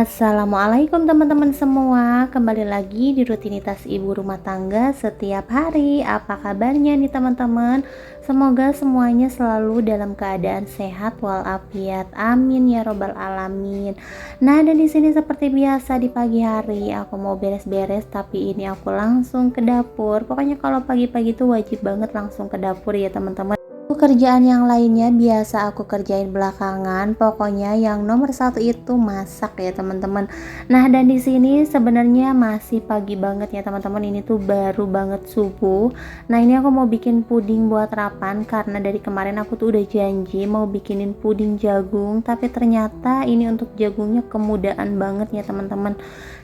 Assalamualaikum teman-teman semua. Kembali lagi di rutinitas ibu rumah tangga setiap hari. Apa kabarnya nih teman-teman? Semoga semuanya selalu dalam keadaan sehat walafiat. Amin ya robbal alamin. Nah, dan di sini seperti biasa di pagi hari aku mau beres-beres, tapi ini aku langsung ke dapur. Pokoknya kalau pagi-pagi tuh wajib banget langsung ke dapur ya teman-teman. Pekerjaan yang lainnya biasa aku kerjain belakangan. Pokoknya yang nomor satu itu masak ya teman-teman. Nah, dan di sini sebenarnya masih pagi banget ya teman-teman. Ini tuh baru banget subuh. Nah, ini aku mau bikin puding buat Rapan karena dari kemarin aku tuh udah janji mau bikinin puding jagung, tapi ternyata ini untuk jagungnya kemudahan banget ya teman-teman.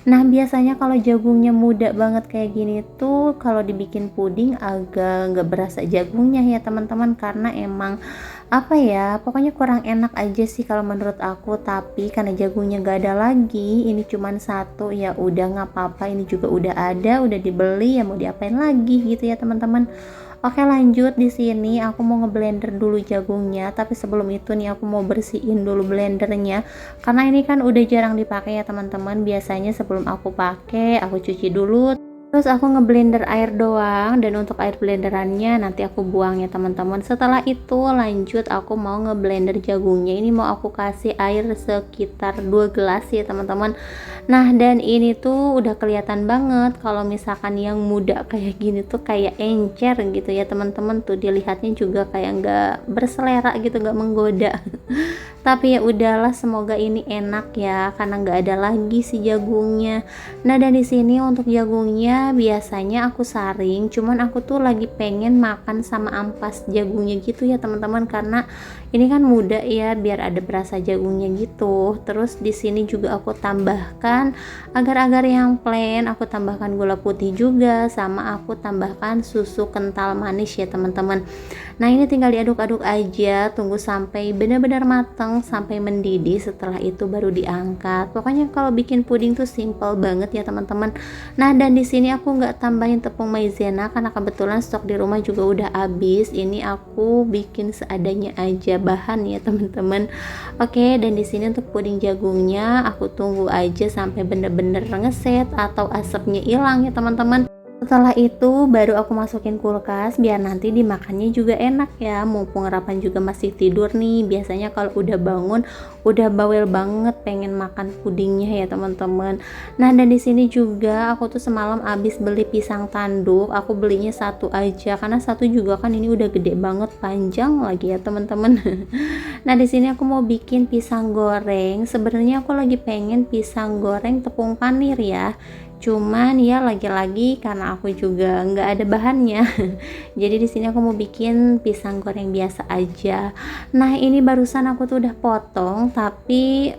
Nah, biasanya kalau jagungnya muda banget kayak gini tuh kalau dibikin puding agak nggak berasa jagungnya ya teman-teman, karena emang apa ya, pokoknya kurang enak aja sih kalau menurut aku. Tapi karena jagungnya nggak ada lagi, ini cuman satu, ya udah nggak apa-apa, ini juga udah ada, udah dibeli, ya mau diapain lagi gitu ya teman-teman. Oke, lanjut. Di sini aku mau ngeblender dulu jagungnya, tapi sebelum itu nih aku mau bersihin dulu blendernya karena ini kan udah jarang dipakai ya teman-teman. Biasanya sebelum aku pakai aku cuci dulu, terus aku ngeblender air doang, dan untuk air blenderannya nanti aku buang ya teman-teman. Setelah itu lanjut aku mau ngeblender jagungnya. Ini mau aku kasih air sekitar 2 gelas ya teman-teman. Nah, dan ini tuh udah kelihatan banget kalau misalkan yang muda kayak gini tuh kayak encer gitu ya teman-teman. Tuh dilihatnya juga kayak nggak berselera gitu, nggak menggoda. Tapi ya udahlah, semoga ini enak ya karena nggak ada lagi si jagungnya. Nah, dan di sini untuk jagungnya biasanya aku saring, cuman aku tuh lagi pengen makan sama ampas jagungnya gitu ya teman-teman, karena ini kan muda ya, biar ada berasa jagungnya gitu. Terus di sini juga aku tambahkan agar-agar yang plain, aku tambahkan gula putih juga, sama aku tambahkan susu kental manis ya teman-teman. Nah, ini tinggal diaduk-aduk aja, tunggu sampai benar-benar matang, sampai mendidih. Setelah itu baru diangkat. Pokoknya kalau bikin puding tuh simple banget ya teman-teman. Nah, dan di sini aku nggak tambahin tepung maizena karena kebetulan stok di rumah juga udah habis. Ini aku bikin seadanya aja bahan ya teman-teman. Oke, dan di sini untuk puding jagungnya aku tunggu aja sampai bener-bener ngeset atau asapnya hilang ya teman-teman. Setelah itu baru aku masukin kulkas biar nanti dimakannya juga enak ya. Mumpung Rapan juga masih tidur nih. Biasanya kalau udah bangun udah bawel banget pengen makan pudingnya ya teman-teman. Nah, dan di sini juga aku tuh semalam habis beli pisang tanduk. Aku belinya satu aja karena satu juga kan ini udah gede banget, panjang lagi ya teman-teman. Nah, di sini aku mau bikin pisang goreng. Sebenarnya aku lagi pengen pisang goreng tepung panir ya. Cuman ya lagi-lagi karena aku juga nggak ada bahannya. Jadi di sini aku mau bikin pisang goreng biasa aja. Nah, ini barusan aku tuh udah potong, tapi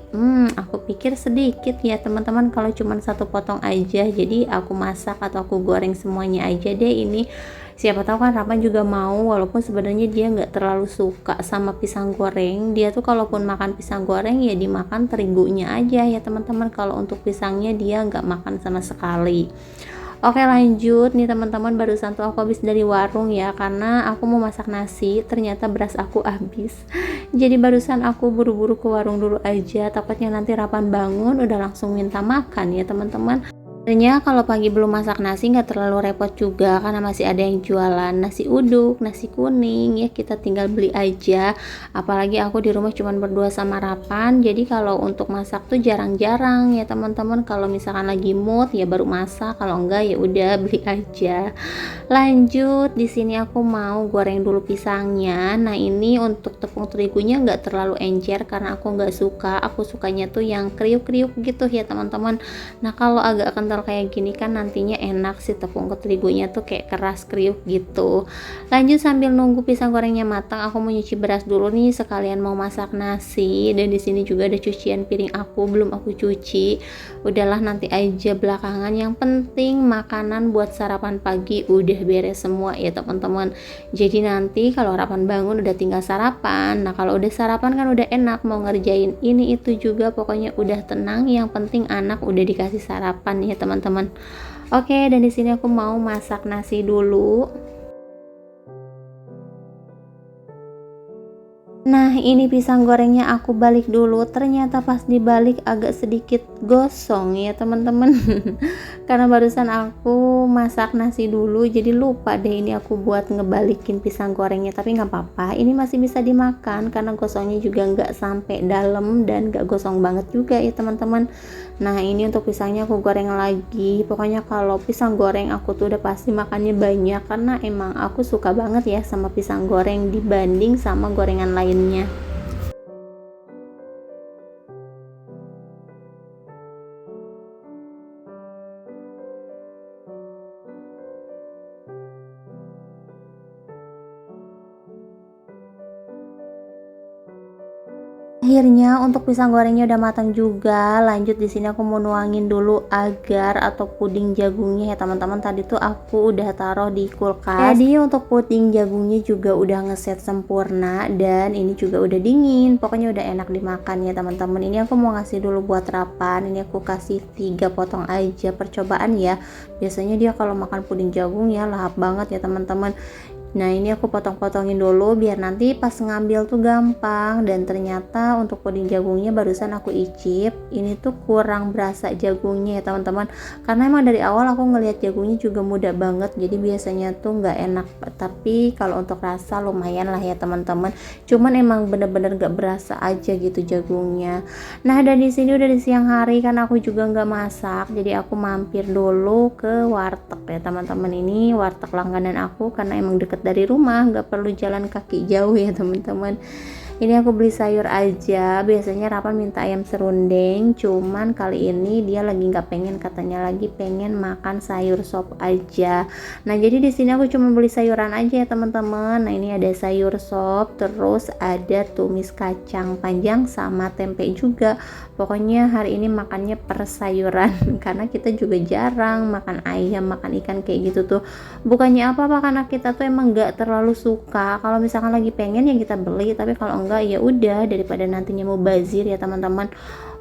aku pikir sedikit ya teman-teman kalau cuman satu potong aja. Jadi aku masak atau aku goreng semuanya aja deh ini. Siapa tahu kan Rapan juga mau, walaupun sebenarnya dia nggak terlalu suka sama pisang goreng. Dia tuh kalaupun makan pisang goreng ya dimakan terigunya aja ya teman-teman. Kalau untuk pisangnya dia nggak makan sama sekali. Oke, lanjut nih teman-teman, barusan tuh aku habis dari warung ya karena aku mau masak nasi, ternyata beras aku habis. Jadi barusan aku buru-buru ke warung dulu aja, takutnya nanti Rapan bangun udah langsung minta makan ya teman-teman. Sebenarnya kalau pagi belum masak nasi nggak terlalu repot juga karena masih ada yang jualan nasi uduk, nasi kuning ya, kita tinggal beli aja. Apalagi aku di rumah cuma berdua sama Rapan, jadi kalau untuk masak tuh jarang-jarang ya teman-teman. Kalau misalkan lagi mood ya baru masak, kalau enggak ya udah beli aja. Lanjut, di sini aku mau goreng dulu pisangnya. Nah, ini untuk tepung terigunya nggak terlalu encer karena aku nggak suka. Aku sukanya tuh yang kriuk-kriuk gitu ya teman-teman. Nah, kalau agak kental kayak gini kan nantinya enak sih, tepung terigunya tuh kayak keras kriuk gitu. Lanjut, sambil nunggu pisang gorengnya matang, aku mau nyuci beras dulu nih sekalian mau masak nasi. Dan di sini juga ada cucian piring aku belum aku cuci. Udahlah nanti aja belakangan. Yang penting makanan buat sarapan pagi udah beres semua ya teman-teman. Jadi nanti kalau Rapan bangun udah tinggal sarapan. Nah, kalau udah sarapan kan udah enak mau ngerjain ini itu juga, pokoknya udah tenang. Yang penting anak udah dikasih sarapan ya teman-teman. Oke, dan di sini aku mau masak nasi dulu. Nah, ini pisang gorengnya aku balik dulu, ternyata pas dibalik agak sedikit gosong ya teman-teman. Karena barusan aku masak nasi dulu, jadi lupa deh ini aku buat ngebalikin pisang gorengnya. Tapi nggak apa-apa, ini masih bisa dimakan karena gosongnya juga nggak sampai dalam dan nggak gosong banget juga ya teman-teman. Nah, ini untuk pisangnya aku goreng lagi. Pokoknya kalau pisang goreng aku tuh udah pasti makannya banyak, karena emang aku suka banget ya sama pisang goreng dibanding sama gorengan lainnya. Akhirnya untuk pisang gorengnya udah matang juga. Lanjut di sini aku mau nuangin dulu agar atau puding jagungnya ya teman-teman. Tadi tuh aku udah taruh di kulkas. Jadi untuk puding jagungnya juga udah ngeset sempurna dan ini juga udah dingin. Pokoknya udah enak dimakan ya teman-teman. Ini aku mau ngasih dulu buat Rapan. Ini aku kasih 3 potong aja percobaan ya. Biasanya dia kalau makan puding jagung ya lahap banget ya teman-teman. Nah, ini aku potong-potongin dulu biar nanti pas ngambil tuh gampang. Dan ternyata untuk puding jagungnya barusan aku icip, ini tuh kurang berasa jagungnya ya teman-teman, karena emang dari awal aku ngelihat jagungnya juga muda banget, jadi biasanya tuh nggak enak. Tapi kalau untuk rasa lumayan lah ya teman-teman, cuman emang bener-bener nggak berasa aja gitu jagungnya. Nah, dan di sini udah di siang hari kan aku juga nggak masak, jadi aku mampir dulu ke warteg ya teman-teman. Ini warteg langganan aku karena emang deket dari rumah, nggak perlu jalan kaki jauh ya teman-teman. Ini aku beli sayur aja. Biasanya Rapan minta ayam serundeng, cuman kali ini dia lagi nggak pengen, katanya lagi pengen makan sayur sop aja. Nah, jadi di sini aku cuma beli sayuran aja ya teman-teman. Nah, ini ada sayur sop, terus ada tumis kacang panjang sama tempe juga. Pokoknya hari ini makannya per sayuran karena kita juga jarang makan ayam, makan ikan kayak gitu tuh. Bukannya apa-apa, karena kita tuh emang nggak terlalu suka. Kalau misalkan lagi pengen ya kita beli, tapi kalau enggak ya udah, daripada nantinya mau bazir ya teman-teman.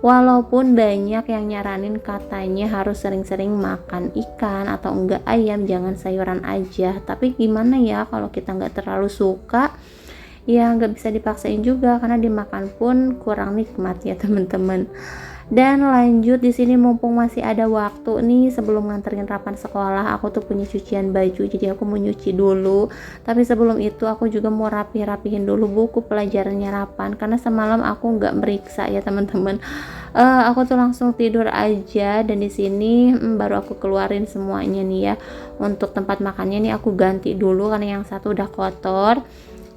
Walaupun banyak yang nyaranin katanya harus sering-sering makan ikan atau enggak ayam, jangan sayuran aja, tapi gimana ya kalau kita nggak terlalu suka ya nggak bisa dipaksain juga, karena dimakan pun kurang nikmat ya teman-teman. Dan lanjut di sini mumpung masih ada waktu nih sebelum nganterin Rapan sekolah, aku tuh punya cucian baju, jadi aku mau nyuci dulu. Tapi sebelum itu aku juga mau rapihin dulu buku pelajarannya Rapan, karena semalam aku nggak meriksa ya teman-teman. Aku tuh langsung tidur aja. Dan di sini baru aku keluarin semuanya nih ya. Untuk tempat makannya nih aku ganti dulu karena yang satu udah kotor.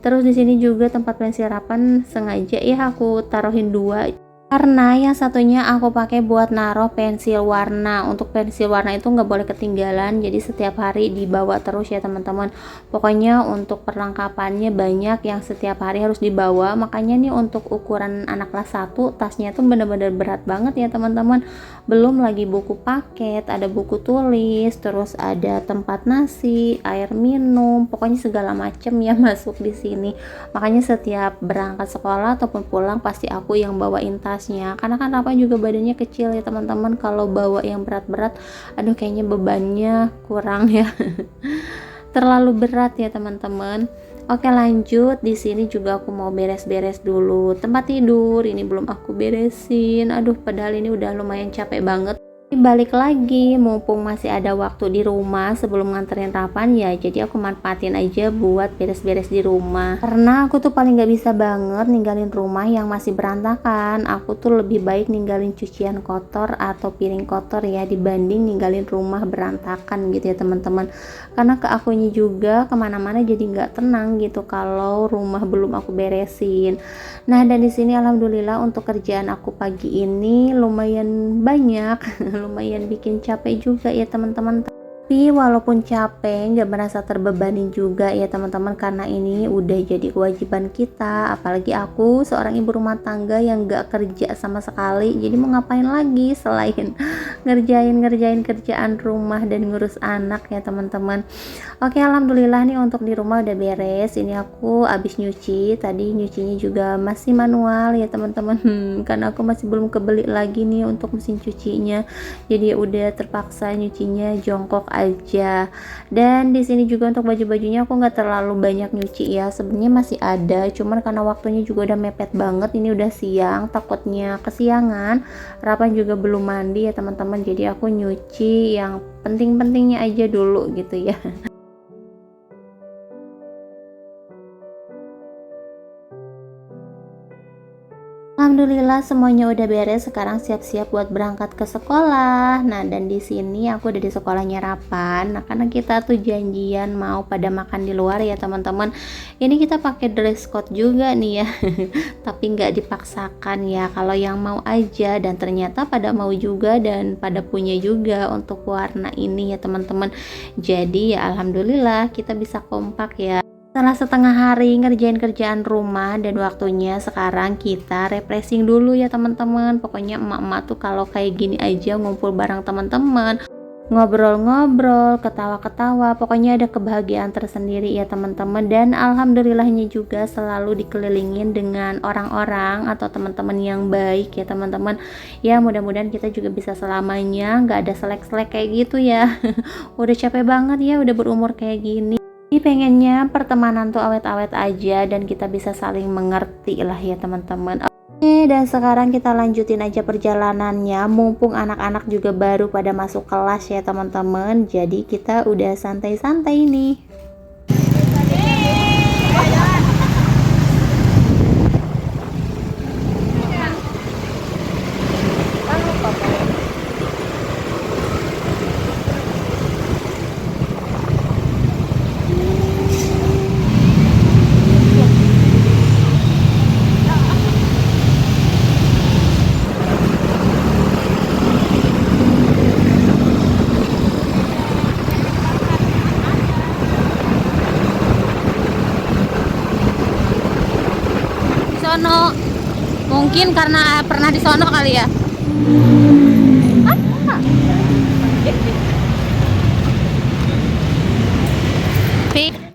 Terus di sini juga tempat pensil Rapan sengaja ya aku taruhin 2, karena yang satunya aku pakai buat naruh pensil warna. Untuk pensil warna itu nggak boleh ketinggalan, jadi setiap hari dibawa terus ya teman-teman. Pokoknya untuk perlengkapannya banyak yang setiap hari harus dibawa. Makanya nih untuk ukuran anak kelas 1 tasnya tuh bener-bener berat banget ya teman-teman. Belum lagi buku paket, ada buku tulis, terus ada tempat nasi, air minum, pokoknya segala macem ya masuk di sini. Makanya setiap berangkat sekolah ataupun pulang pasti aku yang bawain tasnya, karena kan apa juga badannya kecil ya teman-teman. Kalau bawa yang berat-berat, aduh kayaknya bebannya kurang ya. Terlalu berat ya teman-teman. Oke, lanjut. Di sini juga aku mau beres-beres dulu tempat tidur. Ini belum aku beresin. Aduh, padahal ini udah lumayan capek banget. Balik lagi mumpung masih ada waktu di rumah sebelum nganterin Rapan ya, jadi aku manfaatin aja buat beres-beres di rumah, karena aku tuh paling gak bisa banget ninggalin rumah yang masih berantakan. Aku tuh lebih baik ninggalin cucian kotor atau piring kotor ya dibanding ninggalin rumah berantakan gitu ya teman-teman. Karena ke akunya juga kemana-mana jadi nggak tenang gitu kalau rumah belum aku beresin. Nah, dan di sini alhamdulillah untuk kerjaan aku pagi ini lumayan banyak. Lumayan bikin capek juga ya teman-teman. Tapi walaupun capek nggak merasa terbebani juga ya teman-teman, karena ini udah jadi kewajiban kita. Apalagi aku seorang ibu rumah tangga yang nggak kerja sama sekali, jadi mau ngapain lagi selain ngerjain kerjaan rumah dan ngurus anak ya teman-teman. Oke, alhamdulillah nih untuk di rumah udah beres. Ini aku abis nyuci, tadi nyucinya juga masih manual ya teman-teman. Karena aku masih belum kebeli lagi nih untuk mesin cucinya, jadi udah terpaksa nyucinya jongkok aja. Dan di sini juga untuk baju-bajunya aku nggak terlalu banyak nyuci ya, sebenarnya masih ada, cuman karena waktunya juga udah mepet banget, ini udah siang, takutnya kesiangan. Rapan juga belum mandi ya teman-teman, jadi aku nyuci yang penting-pentingnya aja dulu gitu ya. Alhamdulillah semuanya udah beres, sekarang siap-siap buat berangkat ke sekolah. Nah, dan di sini aku udah di sekolahnya Rapan. Nah, karena kita tuh janjian mau pada makan di luar ya teman-teman. Ini kita pakai dress code juga nih ya. Tapi nggak dipaksakan ya. Kalau yang mau aja, dan ternyata pada mau juga dan pada punya juga untuk warna ini ya teman-teman. Jadi ya alhamdulillah kita bisa kompak ya. Setelah setengah hari ngerjain kerjaan rumah dan waktunya sekarang kita refreshing dulu ya teman-teman. Pokoknya emak-emak tuh kalau kayak gini aja ngumpul bareng teman-teman, ngobrol-ngobrol, ketawa-ketawa, pokoknya ada kebahagiaan tersendiri ya teman-teman. Dan alhamdulillahnya juga selalu dikelilingin dengan orang-orang atau teman-teman yang baik ya teman-teman. Ya mudah-mudahan kita juga bisa selamanya nggak ada selek-selek kayak gitu ya. Udah capek banget ya udah berumur kayak gini. Ini pengennya pertemanan tuh awet-awet aja dan kita bisa saling mengerti lah ya teman-teman. Oke, dan sekarang kita lanjutin aja perjalanannya. Mumpung anak-anak juga baru pada masuk kelas ya teman-teman. Jadi kita udah santai-santai nih. Di sono, mungkin karena pernah di sono kali ya.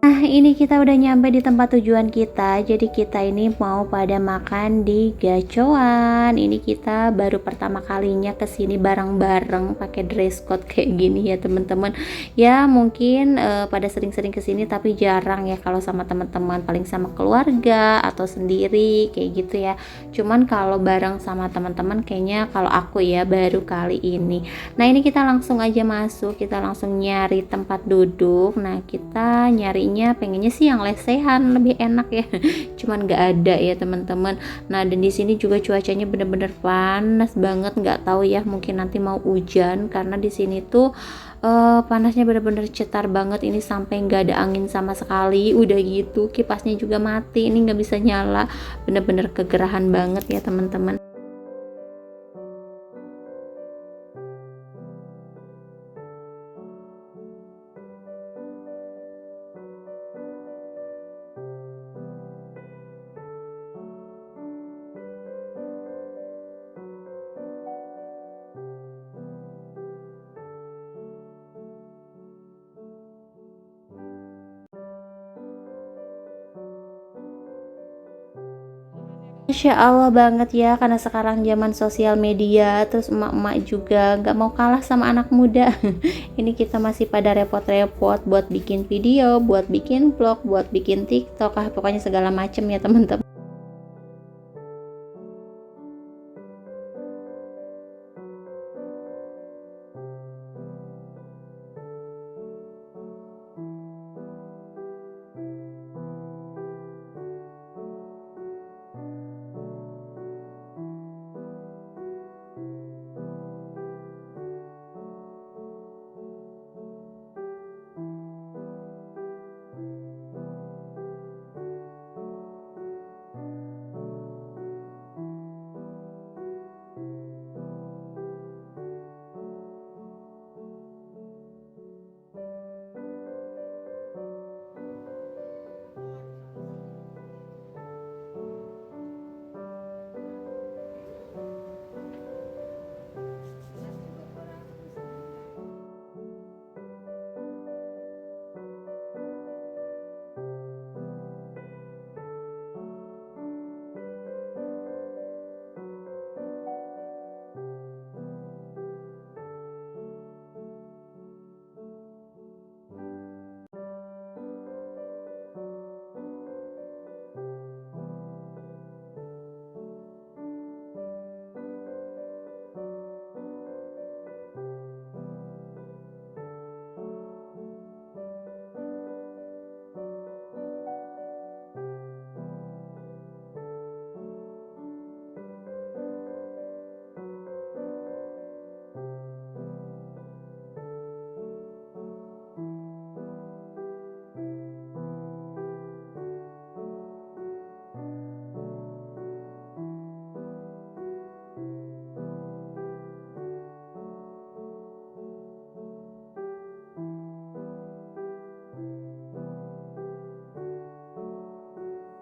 Nah, ini kita udah nyampe di tempat tujuan kita. Jadi kita ini mau pada makan di gacoan. Ini kita baru pertama kalinya kesini bareng-bareng pakai dress code kayak gini ya teman-teman. Ya mungkin pada sering-sering kesini tapi jarang ya kalau sama teman-teman, paling sama keluarga atau sendiri kayak gitu ya. Cuman kalau bareng sama teman-teman kayaknya kalau aku ya baru kali ini. Nah, ini kita langsung aja masuk, kita langsung nyari tempat duduk. Nah, kita nyarinya pengennya sih yang lesehan lebih enak ya. Cuman nggak ada ya teman-teman. Nah, dan di sini juga cuacanya bener-bener panas banget, nggak tahu ya mungkin nanti mau hujan karena di sini tuh panasnya bener-bener cetar banget. Ini sampai nggak ada angin sama sekali. Udah gitu kipasnya juga mati, ini nggak bisa nyala. Bener-bener kegerahan banget ya teman-teman. Masya Allah banget ya, karena sekarang zaman sosial media, terus emak-emak juga nggak mau kalah sama anak muda. Ini kita masih pada repot-repot buat bikin video, buat bikin vlog, buat bikin TikTok, pokoknya segala macem ya teman-teman.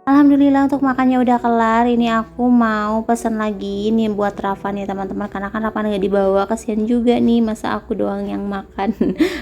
Alhamdulillah untuk makannya udah kelar. Ini aku mau pesen lagi nih buat Rafa nih teman-teman, karena kan Rafa nggak dibawa, kasihan juga nih masa aku doang yang makan.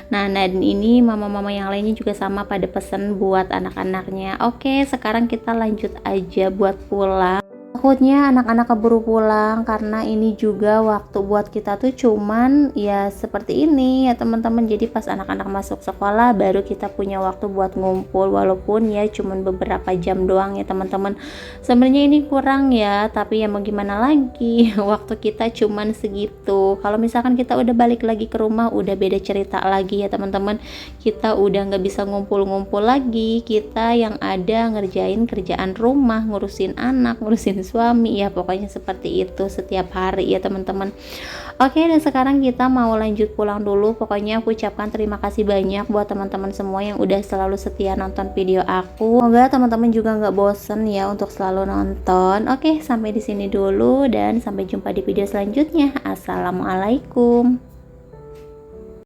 Nah, dan ini mama-mama yang lainnya juga sama pada pesen buat anak-anaknya. Oke, sekarang kita lanjut aja buat pulang. Takutnya anak-anak keburu pulang karena ini juga waktu buat kita tuh cuman ya seperti ini ya teman-teman. Jadi pas anak-anak masuk sekolah baru kita punya waktu buat ngumpul, walaupun ya cuman beberapa jam doang ya teman-teman. Sebenarnya ini kurang ya, tapi ya mau gimana lagi, waktu kita cuman segitu. Kalau misalkan kita udah balik lagi ke rumah udah beda cerita lagi ya teman-teman. Kita udah nggak bisa ngumpul-ngumpul lagi, kita yang ada ngerjain kerjaan rumah, ngurusin anak, ngurusin suami, ya pokoknya seperti itu setiap hari ya teman-teman. Oke, dan sekarang kita mau lanjut pulang dulu. Pokoknya aku ucapkan terima kasih banyak buat teman-teman semua yang udah selalu setia nonton video aku. Semoga teman-teman juga nggak bosen ya untuk selalu nonton. Oke, sampai di sini dulu dan sampai jumpa di video selanjutnya. Assalamualaikum.